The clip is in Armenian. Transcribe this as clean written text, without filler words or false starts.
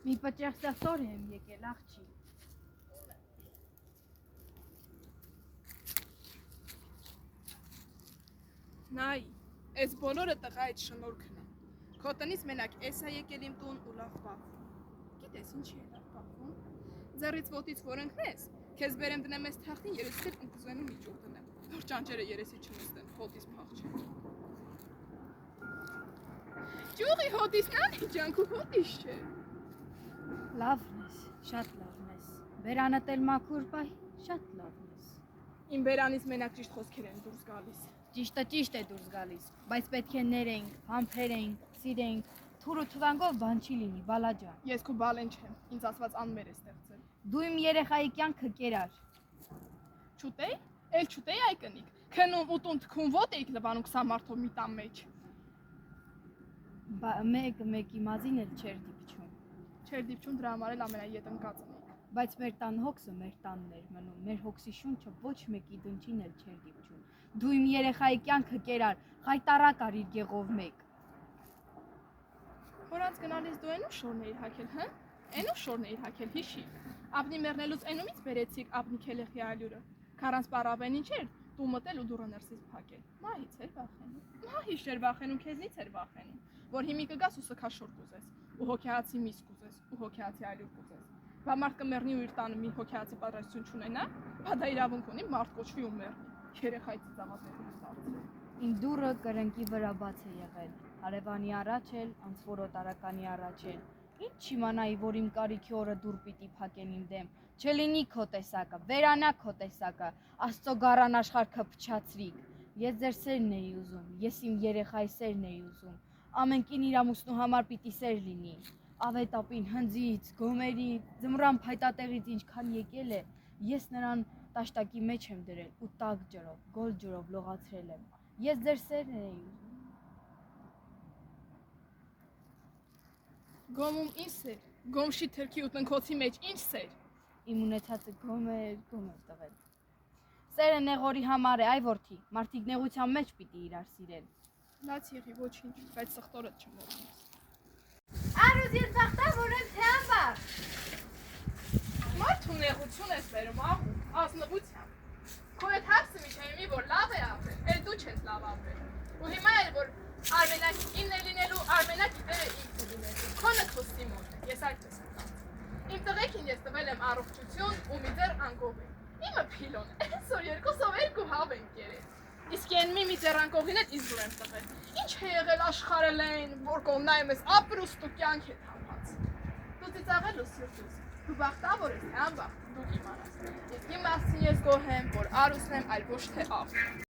Մի պճեղ սասոր եմ եկել, աղջի։ Նայ, այս բոլորը տղայից շնորհքն է։ Քո տնից մենակ էս է եկել իմ տուն ու լավ պահվում։ Գիտես ինչի է լավ պահվում։ Ձեռից ոտից որ ընկնես, քեզ բերեմ դնեմ այս թախտին երեսիդ ընկզվենու միջուկ դնեմ, որ ճանճերը երեսի չնստեն, հոտից փախչեն։ Ջուղի հոտից նանի ջանքու հոտից չէ։ Լավն ես, շատ լավն ես։ Բերանդ էլ մաքուր բայ, շատ լավն ես։ Իմ բերանից մենակ ճիշտ խոսքեր են դուրս գալիս։ Ճիշտը ճիշտ է դուրս գալիս, բայց պետք է ներենք, համբերենք, սիրենք, թուր ու թվանգով բան չի լինի, բալաջան։ Ես քո բալեն չեմ, ինձ ասված անմեր է ստեղծել։ Դու իմ երեխայի կյանքը կերար։ Չուտեի, էլ չուտեի այ կնիկ։ Քնում ուտուն թքում ոտ էիք լվանում 20 մարդով մի տան մեջ։ Մեկի մազին էլ չեր դիպչում։ Չեր դիպչում դրա համար էլ ամենաետնկածն էիք։ Բայց մեր տան հոգսը մեր տանն էր մնում, մեր հոգսի շունչը ոչ մեկի դնչին էլ չեր դիպչում։ Դու իմ երեխայի կյանքը կերար, խայտարակ արիր գեղով մեկ։ Հորանց գնալիս դու այնու շորն էիր հակել, հա? Այնու շորն էիր հակել, հիշի։ Ապնի մեռնելուց այնումից բերեցիք ապնի քելեխի ալյուրը։ Քարանց պարավեն ինչ էր, դու մտել ու դուռը ներսից փակել։ Մահից էր վախենում։ Մահից էր վախենում, քեզնից էր վախենում, որ հիմի կգաս ու սքաշոր կուզես, ու հոգեացի միս կուզես, ու հոգեացի ալյուր կուզես։ Բա մարդ կմեռնի ու իր տանը մի հոգեացի պատրաստություն չունենա, բա դա իրավունք ունի մարդ կոչվի ու մեռնի։ Երեխայի ծիծաղատերում դարձել։ Իմ դուռը կրնկի վրա բաց է եղել, հարևանի առաջ էլ, անցորոտարականի առաջ էլ։ Ինչ իմանայի, որ իմ կարիքի օրը դուռ պիտի փակեն իմ դեմ, չլինի քո տեսակը, վերանա քո տեսակը, Աստծո գառան աշխարհքը փչացրիք։ Ես ձեր սերն էի ուզում, ես իմ երեխայի սերն էի ուզում, ամեն կին իր ամուսնու համար պիտի սեր լինի։ Ավետապին հնձից, գոմերից, ձմռան փայտատեղից ինչքան եկել է, ես նրան տաշտակի մեջ եմ դրել ու տաք ջրով, գոլ ջրով լողացրել եմ։ Ես ձեր սերն էի ուզում։ Գոմում ինչ սեր, գոմշի թրքի ու տնքոցի մեջ ինչ սեր։ Իմ ունեցածը գոմ էր տվել։ Սերը նեղորի համար է, այ որդի, մարդիկ նեղության մեջ պիտի իրար սիրեն։ Լաց եղի ոչինչ, բայց սխտորդ չմոռանաս։ Արուզ ես բախտավորեմ թե անբար։ Մարդու նեղություն ես բերում, աղու, ազնվությամբ։ Քո այդ հապսը միջայմի, որ լավ է ապրել, էլ դու չես լավ ապրել։ Ու հիմա էլ, որ Արմենակի ինն է լինելու, Արմենակի դերը ինքն է լինելու։ Քոնը քո ստիմոլն է, ես այդպես եմ կարծում։ Իմ տղեկին ես տվել եմ առողջություն ու մի ձեռ անկողին։ Իմը փիլոն է, այսօր երկուսով երկու հավ են կերել։ Իսկ են մի ձեռ անկողին էլ իզուր եմ տվել։ Ինչ է եղել աշխարհել են, որ կողմնայում ես ապրուստ ու կյանք է թափած։ Դու ծիծաղել ու սիրտուս։ Դու բախտավոր ես, թե անբախտ, դու իմանաս։ Իսկ իմ մասին ես գոհ եմ, որ Արուսն եմ, այլ ոչ թե աղ։